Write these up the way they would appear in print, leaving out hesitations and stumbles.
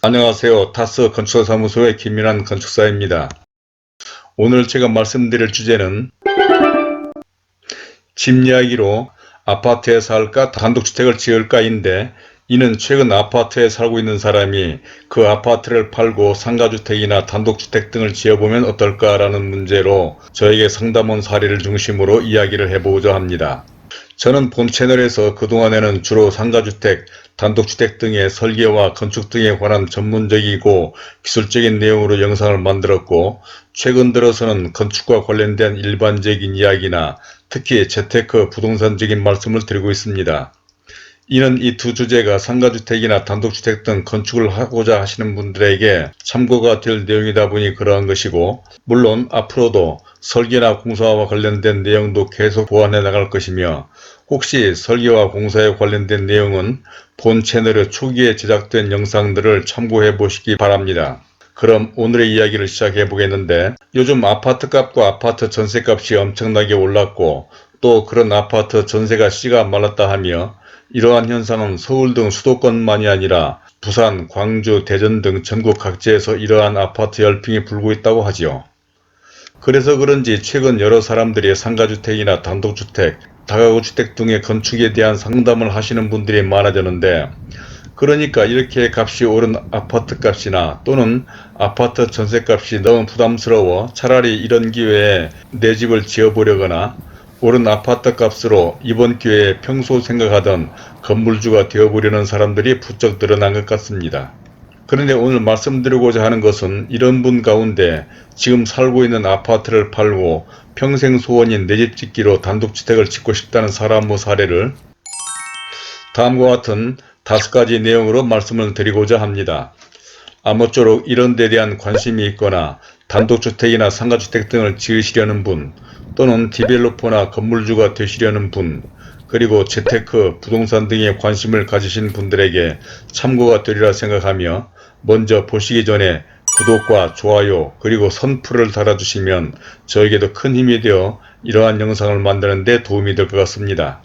안녕하세요. 타스 건축사무소의 김민환 건축사입니다. 오늘 제가 말씀드릴 주제는 집 이야기로 아파트에 살까 단독주택을 지을까인데, 이는 최근 아파트에 살고 있는 사람이 그 아파트를 팔고 상가주택이나 단독주택 등을 지어보면 어떨까라는 문제로 저에게 상담 온 사례를 중심으로 이야기를 해보고자 합니다. 저는 본 채널에서 그동안에는 주로 상가주택, 단독주택 등의 설계와 건축 등에 관한 전문적이고 기술적인 내용으로 영상을 만들었고, 최근 들어서는 건축과 관련된 일반적인 이야기나 특히 재테크, 부동산적인 말씀을 드리고 있습니다. 이는 이 두 주제가 상가주택이나 단독주택 등 건축을 하고자 하시는 분들에게 참고가 될 내용이다 보니 그러한 것이고, 물론 앞으로도 설계나 공사와 관련된 내용도 계속 보완해 나갈 것이며, 혹시 설계와 공사에 관련된 내용은 본 채널의 초기에 제작된 영상들을 참고해 보시기 바랍니다. 그럼 오늘의 이야기를 시작해 보겠는데, 요즘 아파트값과 아파트 전세값이 엄청나게 올랐고, 또 그런 아파트 전세가 씨가 말랐다 하며, 이러한 현상은 서울 등 수도권만이 아니라 부산, 광주, 대전 등 전국 각지에서 이러한 아파트 열풍이 불고 있다고 하지요. 그래서 그런지 최근 여러 사람들이 상가주택이나 단독주택, 다가구주택 등의 건축에 대한 상담을 하시는 분들이 많아졌는데, 그러니까 이렇게 값이 오른 아파트 값이나 또는 아파트 전세값이 너무 부담스러워 차라리 이런 기회에 내 집을 지어보려거나 오른 아파트 값으로 이번 기회에 평소 생각하던 건물주가 되어보려는 사람들이 부쩍 늘어난 것 같습니다. 그런데 오늘 말씀드리고자 하는 것은 이런 분 가운데 지금 살고 있는 아파트를 팔고 평생 소원인 내 집 짓기로 단독주택을 짓고 싶다는 사람의 사례를 다음과 같은 5가지 내용으로 말씀을 드리고자 합니다. 아무쪼록 이런 데 대한 관심이 있거나 단독주택이나 상가주택 등을 지으시려는 분, 또는 디벨로퍼나 건물주가 되시려는 분, 그리고 재테크, 부동산 등에 관심을 가지신 분들에게 참고가 되리라 생각하며, 먼저 보시기 전에 구독과 좋아요 그리고 선풀을 달아주시면 저에게도 큰 힘이 되어 이러한 영상을 만드는 데 도움이 될 것 같습니다.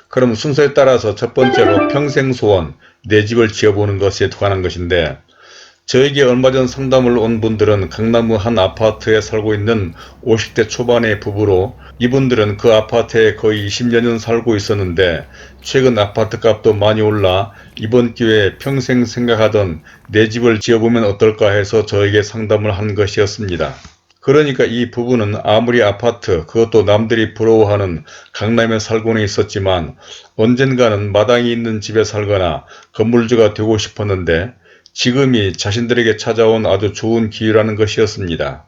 그럼 순서에 따라서 첫 번째로 평생 소원, 내 집을 지어보는 것에 관한 것인데, 저에게 얼마 전 상담을 온 분들은 강남의 한 아파트에 살고 있는 50대 초반의 부부로, 이분들은 그 아파트에 거의 20여 년 살고 있었는데 최근 아파트 값도 많이 올라 이번 기회에 평생 생각하던 내 집을 지어보면 어떨까 해서 저에게 상담을 한 것이었습니다. 그러니까 이 부부는 아무리 아파트, 그것도 남들이 부러워하는 강남에 살고는 있었지만 언젠가는 마당이 있는 집에 살거나 건물주가 되고 싶었는데, 지금이 자신들에게 찾아온 아주 좋은 기회라는 것이었습니다.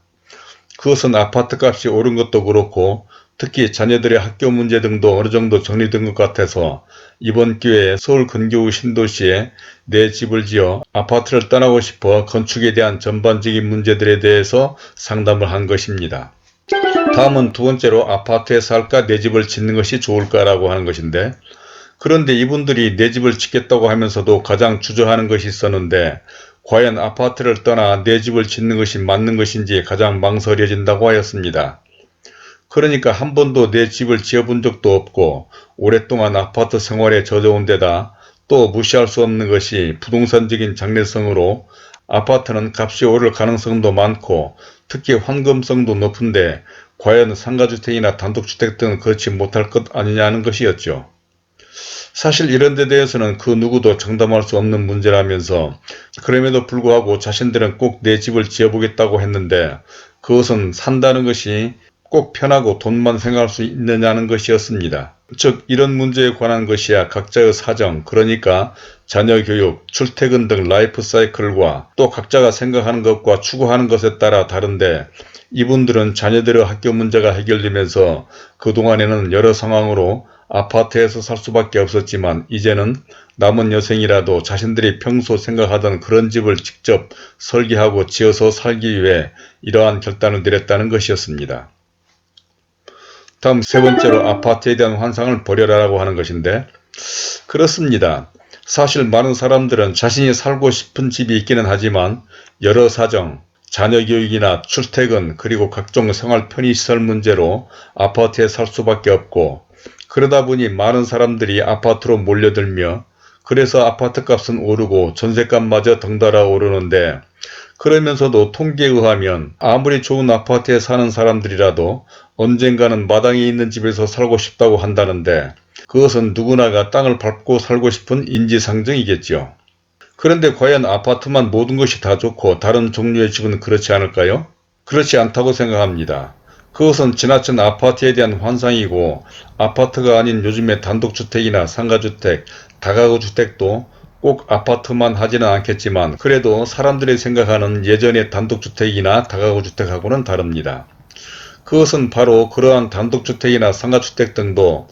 그것은 아파트 값이 오른 것도 그렇고 특히 자녀들의 학교 문제 등도 어느 정도 정리된 것 같아서 이번 기회에 서울 근교의 신도시에 내 집을 지어 아파트를 떠나고 싶어 건축에 대한 전반적인 문제들에 대해서 상담을 한 것입니다. 다음은 두 번째로 아파트에 살까 내 집을 짓는 것이 좋을까라고 하는 것인데, 그런데 이분들이 내 집을 짓겠다고 하면서도 가장 주저하는 것이 있었는데, 과연 아파트를 떠나 내 집을 짓는 것이 맞는 것인지 가장 망설여진다고 하였습니다. 그러니까 한 번도 내 집을 지어본 적도 없고 오랫동안 아파트 생활에 젖어온 데다 또 무시할 수 없는 것이 부동산적인 장래성으로 아파트는 값이 오를 가능성도 많고 특히 환금성도 높은데 과연 상가주택이나 단독주택 등은 그렇지 못할 것 아니냐는 것이었죠. 사실 이런 데 대해서는 그 누구도 장담할 수 없는 문제라면서, 그럼에도 불구하고 자신들은 꼭 내 집을 지어보겠다고 했는데 그것은 산다는 것이 꼭 편하고 돈만 생각할 수 있느냐는 것이었습니다. 즉 이런 문제에 관한 것이야 각자의 사정, 그러니까 자녀 교육, 출퇴근 등 라이프 사이클과 또 각자가 생각하는 것과 추구하는 것에 따라 다른데, 이분들은 자녀들의 학교 문제가 해결되면서 그동안에는 여러 상황으로 아파트에서 살 수밖에 없었지만 이제는 남은 여생이라도 자신들이 평소 생각하던 그런 집을 직접 설계하고 지어서 살기 위해 이러한 결단을 내렸다는 것이었습니다. 다음 세 번째로 아파트에 대한 환상을 버려라라고 하는 것인데, 그렇습니다. 사실 많은 사람들은 자신이 살고 싶은 집이 있기는 하지만 여러 사정, 자녀 교육이나 출퇴근 그리고 각종 생활 편의시설 문제로 아파트에 살 수밖에 없고, 그러다 보니 많은 사람들이 아파트로 몰려들며 그래서 아파트 값은 오르고 전셋값마저 덩달아 오르는데, 그러면서도 통계에 의하면 아무리 좋은 아파트에 사는 사람들이라도 언젠가는 마당에 있는 집에서 살고 싶다고 한다는데, 그것은 누구나가 땅을 밟고 살고 싶은 인지상정이겠죠. 그런데 과연 아파트만 모든 것이 다 좋고 다른 종류의 집은 그렇지 않을까요? 그렇지 않다고 생각합니다. 그것은 지나친 아파트에 대한 환상이고, 아파트가 아닌 요즘의 단독주택이나 상가주택, 다가구주택도 꼭 아파트만 하지는 않겠지만 그래도 사람들이 생각하는 예전의 단독주택이나 다가구주택하고는 다릅니다. 그것은 바로 그러한 단독주택이나 상가주택 등도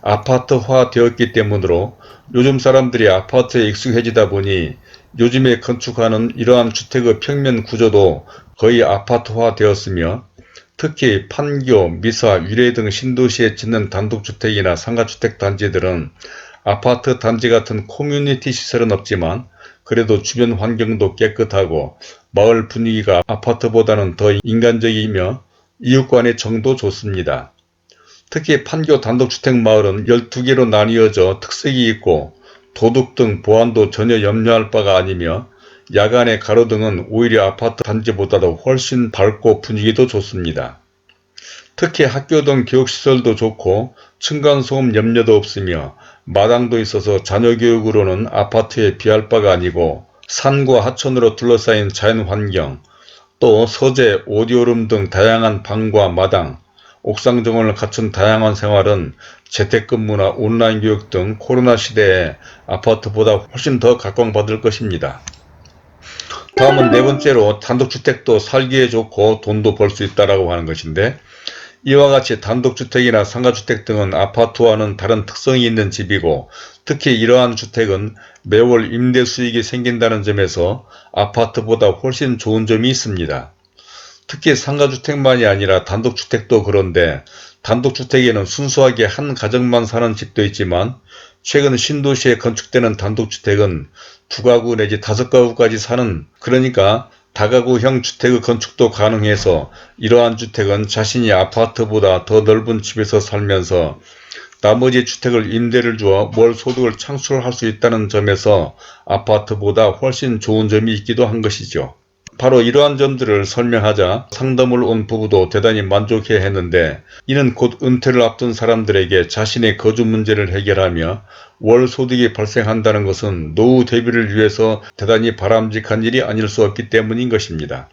아파트화 되었기 때문으로 요즘 사람들이 아파트에 익숙해지다 보니 요즘에 건축하는 이러한 주택의 평면 구조도 거의 아파트화 되었으며, 특히 판교, 미사, 위례 등 신도시에 짓는 단독주택이나 상가주택 단지들은 아파트 단지 같은 커뮤니티 시설은 없지만 그래도 주변 환경도 깨끗하고 마을 분위기가 아파트보다는 더 인간적이며 이웃 간의 정도 좋습니다. 특히 판교 단독주택 마을은 12개로 나뉘어져 특색이 있고 도둑 등 보안도 전혀 염려할 바가 아니며, 야간의 가로등은 오히려 아파트 단지보다도 훨씬 밝고 분위기도 좋습니다. 특히 학교 등 교육시설도 좋고 층간소음 염려도 없으며 마당도 있어서 자녀 교육으로는 아파트에 비할 바가 아니고, 산과 하천으로 둘러싸인 자연환경, 또 서재, 오디오룸 등 다양한 방과 마당, 옥상 정원을 갖춘 다양한 생활은 재택근무나 온라인 교육 등 코로나 시대에 아파트보다 훨씬 더 각광받을 것입니다. 다음은 네 번째로 단독주택도 살기에 좋고 돈도 벌 수 있다고 하는 것인데, 이와 같이 단독주택이나 상가주택 등은 아파트와는 다른 특성이 있는 집이고, 특히 이러한 주택은 매월 임대 수익이 생긴다는 점에서 아파트보다 훨씬 좋은 점이 있습니다. 특히 상가주택만이 아니라 단독주택도 그런데, 단독주택에는 순수하게 한 가정만 사는 집도 있지만 최근 신도시에 건축되는 단독주택은 2가구 내지 5가구까지 사는, 그러니까 다가구형 주택의 건축도 가능해서 이러한 주택은 자신이 아파트보다 더 넓은 집에서 살면서 나머지 주택을 임대를 주어 월 소득을 창출할 수 있다는 점에서 아파트보다 훨씬 좋은 점이 있기도 한 것이죠. 바로 이러한 점들을 설명하자 상담을 온 부부도 대단히 만족해 했는데, 이는 곧 은퇴를 앞둔 사람들에게 자신의 거주 문제를 해결하며 월 소득이 발생한다는 것은 노후 대비를 위해서 대단히 바람직한 일이 아닐 수 없기 때문인 것입니다.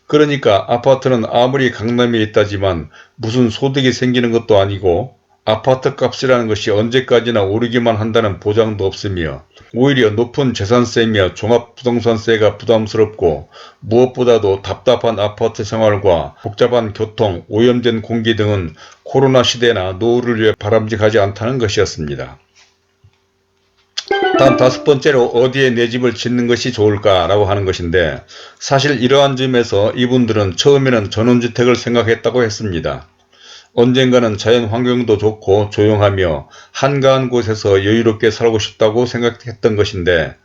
그러니까 아파트는 아무리 강남에 있다지만 무슨 소득이 생기는 것도 아니고, 아파트 값이라는 것이 언제까지나 오르기만 한다는 보장도 없으며, 오히려 높은 재산세며 종합부동산세가 부담스럽고 무엇보다도 답답한 아파트 생활과 복잡한 교통, 오염된 공기 등은 코로나 시대나 노후를 위해 바람직하지 않다는 것이었습니다. 다음 5번째로 어디에 내 집을 짓는 것이 좋을까라고 하는 것인데, 사실 이러한 점에서 이분들은 처음에는 전원주택을 생각했다고 했습니다. 언젠가는 자연환경도 좋고 조용하며 한가한 곳에서 여유롭게 살고 싶다고 생각했던 것인데,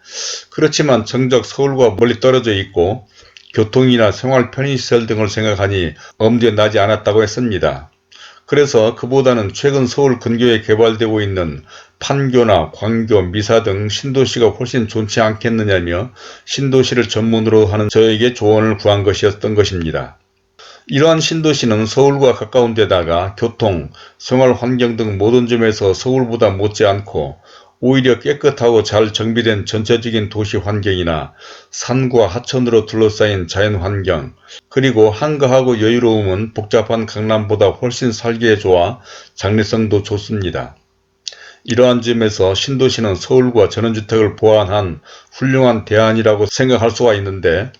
그렇지만 정작 서울과 멀리 떨어져 있고 교통이나 생활 편의시설 등을 생각하니 엄두에 나지 않았다고 했습니다. 그래서 그보다는 최근 서울 근교에 개발되고 있는 판교나 광교, 미사 등 신도시가 훨씬 좋지 않겠느냐며 신도시를 전문으로 하는 저에게 조언을 구한 것이었던 것입니다. 이러한 신도시는 서울과 가까운 데다가 교통, 생활 환경 등 모든 점에서 서울보다 못지않고 오히려 깨끗하고 잘 정비된 전체적인 도시 환경이나 산과 하천으로 둘러싸인 자연 환경, 그리고 한가하고 여유로움은 복잡한 강남보다 훨씬 살기에 좋아 장래성도 좋습니다. 이러한 점에서 신도시는 서울과 전원주택을 보완한 훌륭한 대안이라고 생각할 수가 있는데,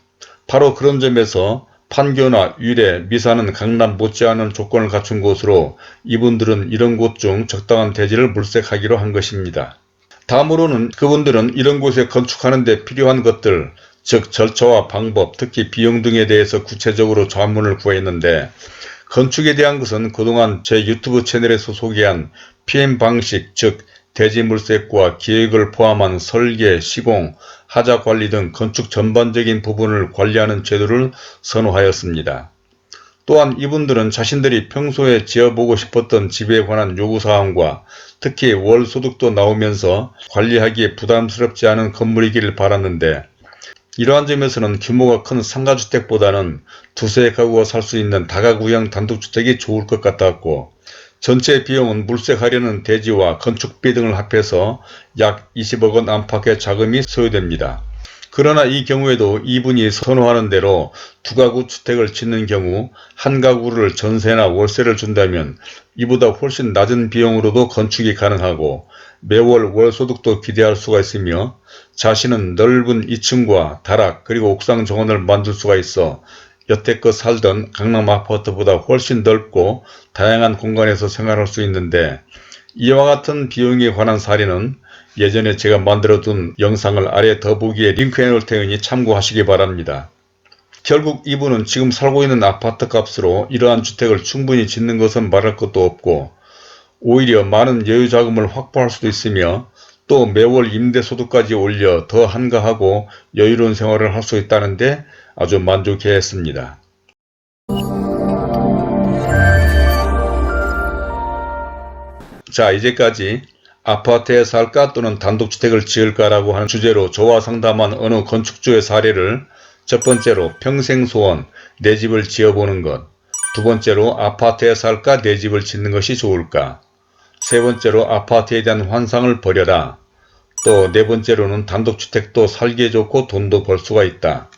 바로 그런 점에서 판교나 위례, 미사는 강남 못지않은 조건을 갖춘 곳으로 이분들은 이런 곳 중 적당한 대지를 물색하기로 한 것입니다. 다음으로는 그분들은 이런 곳에 건축하는 데 필요한 것들, 즉 절차와 방법, 특히 비용 등에 대해서 구체적으로 자문을 구했는데, 건축에 대한 것은 그동안 제 유튜브 채널에서 소개한 PM 방식, 즉 대지 물색과 기획을 포함한 설계, 시공, 하자 관리 등 건축 전반적인 부분을 관리하는 제도를 선호하였습니다. 또한 이분들은 자신들이 평소에 지어보고 싶었던 집에 관한 요구사항과 특히 월소득도 나오면서 관리하기에 부담스럽지 않은 건물이기를 바랐는데, 이러한 점에서는 규모가 큰 상가주택보다는 두세 가구가 살 수 있는 다가구형 단독주택이 좋을 것 같았고, 전체 비용은 물색하려는 대지와 건축비 등을 합해서 약 20억 원 안팎의 자금이 소요됩니다. 그러나 이 경우에도 이분이 선호하는 대로 두 가구 주택을 짓는 경우 한 가구를 전세나 월세를 준다면 이보다 훨씬 낮은 비용으로도 건축이 가능하고 매월 월소득도 기대할 수가 있으며, 자신은 넓은 2층과 다락 그리고 옥상 정원을 만들 수가 있어 여태껏 살던 강남 아파트보다 훨씬 넓고 다양한 공간에서 생활할 수 있는데, 이와 같은 비용에 관한 사례는 예전에 제가 만들어둔 영상을 아래 더보기에 링크해 놓을 테니 참고하시기 바랍니다. 결국 이분은 지금 살고 있는 아파트 값으로 이러한 주택을 충분히 짓는 것은 말할 것도 없고, 오히려 많은 여유자금을 확보할 수도 있으며 또 매월 임대소득까지 올려 더 한가하고 여유로운 생활을 할 수 있다는데 아주 만족해 했습니다. 자, 이제까지 아파트에 살까 또는 단독주택을 지을까라고 하는 주제로 저와 상담한 어느 건축주의 사례를, 첫 번째로 평생소원 내 집을 지어보는 것, 두 번째로 아파트에 살까 내 집을 짓는 것이 좋을까, 세 번째로 아파트에 대한 환상을 버려라, 또 네 번째로는 단독주택도 살기에 좋고 돈도 벌 수가 있다,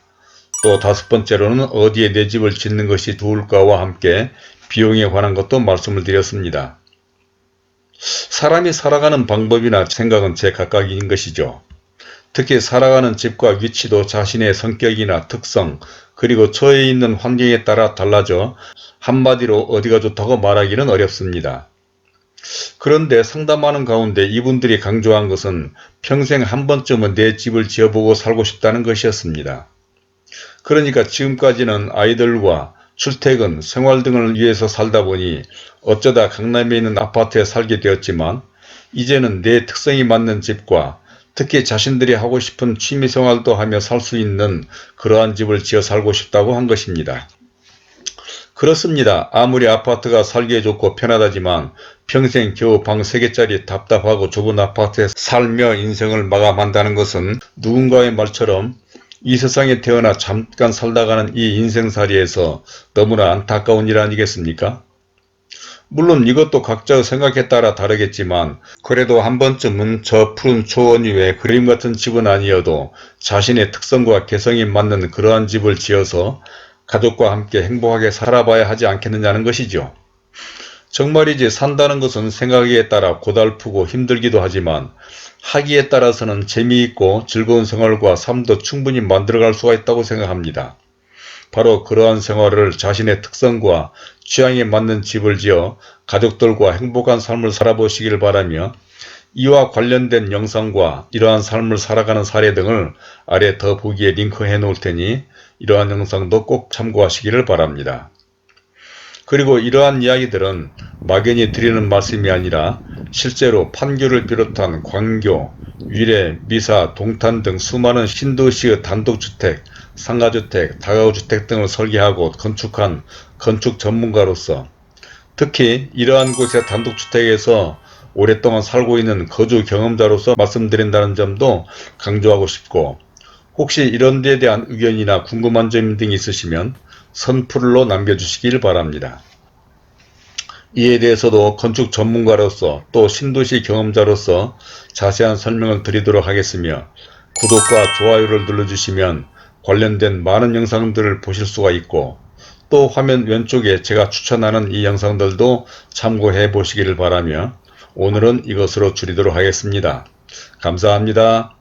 또 다섯 번째로는 어디에 내 집을 짓는 것이 좋을까와 함께 비용에 관한 것도 말씀을 드렸습니다. 사람이 살아가는 방법이나 생각은 제각각인 것이죠. 특히 살아가는 집과 위치도 자신의 성격이나 특성 그리고 처해 있는 환경에 따라 달라져 한마디로 어디가 좋다고 말하기는 어렵습니다. 그런데 상담하는 가운데 이분들이 강조한 것은 평생 한 번쯤은 내 집을 지어보고 살고 싶다는 것이었습니다. 그러니까 지금까지는 아이들과 출퇴근, 생활 등을 위해서 살다 보니 어쩌다 강남에 있는 아파트에 살게 되었지만, 이제는 내 특성이 맞는 집과 특히 자신들이 하고 싶은 취미생활도 하며 살 수 있는 그러한 집을 지어 살고 싶다고 한 것입니다. 그렇습니다. 아무리 아파트가 살기에 좋고 편하다지만 평생 겨우 방 3개짜리 답답하고 좁은 아파트에 살며 인생을 마감한다는 것은 누군가의 말처럼 이 세상에 태어나 잠깐 살다가는 이 인생살이에서 너무나 안타까운 일 아니겠습니까? 물론 이것도 각자의 생각에 따라 다르겠지만, 그래도 한 번쯤은 저 푸른 초원 위에 그림 같은 집은 아니어도 자신의 특성과 개성이 맞는 그러한 집을 지어서 가족과 함께 행복하게 살아봐야 하지 않겠느냐는 것이죠. 정말이지 산다는 것은 생각에 따라 고달프고 힘들기도 하지만 하기에 따라서는 재미있고 즐거운 생활과 삶도 충분히 만들어갈 수가 있다고 생각합니다. 바로 그러한 생활을 자신의 특성과 취향에 맞는 집을 지어 가족들과 행복한 삶을 살아보시길 바라며, 이와 관련된 영상과 이러한 삶을 살아가는 사례 등을 아래 더보기에 링크해 놓을 테니 이러한 영상도 꼭 참고하시기를 바랍니다. 그리고 이러한 이야기들은 막연히 드리는 말씀이 아니라 실제로 판교를 비롯한 광교, 위례, 미사, 동탄 등 수많은 신도시의 단독주택, 상가주택, 다가구주택 등을 설계하고 건축한 건축 전문가로서, 특히 이러한 곳의 단독주택에서 오랫동안 살고 있는 거주 경험자로서 말씀드린다는 점도 강조하고 싶고, 혹시 이런 데에 대한 의견이나 궁금한 점 등이 있으시면 선플로 남겨주시길 바랍니다. 이에 대해서도 건축 전문가로서 또 신도시 경험자로서 자세한 설명을 드리도록 하겠으며, 구독과 좋아요를 눌러주시면 관련된 많은 영상들을 보실 수가 있고, 또 화면 왼쪽에 제가 추천하는 이 영상들도 참고해 보시기를 바라며 오늘은 이것으로 줄이도록 하겠습니다. 감사합니다.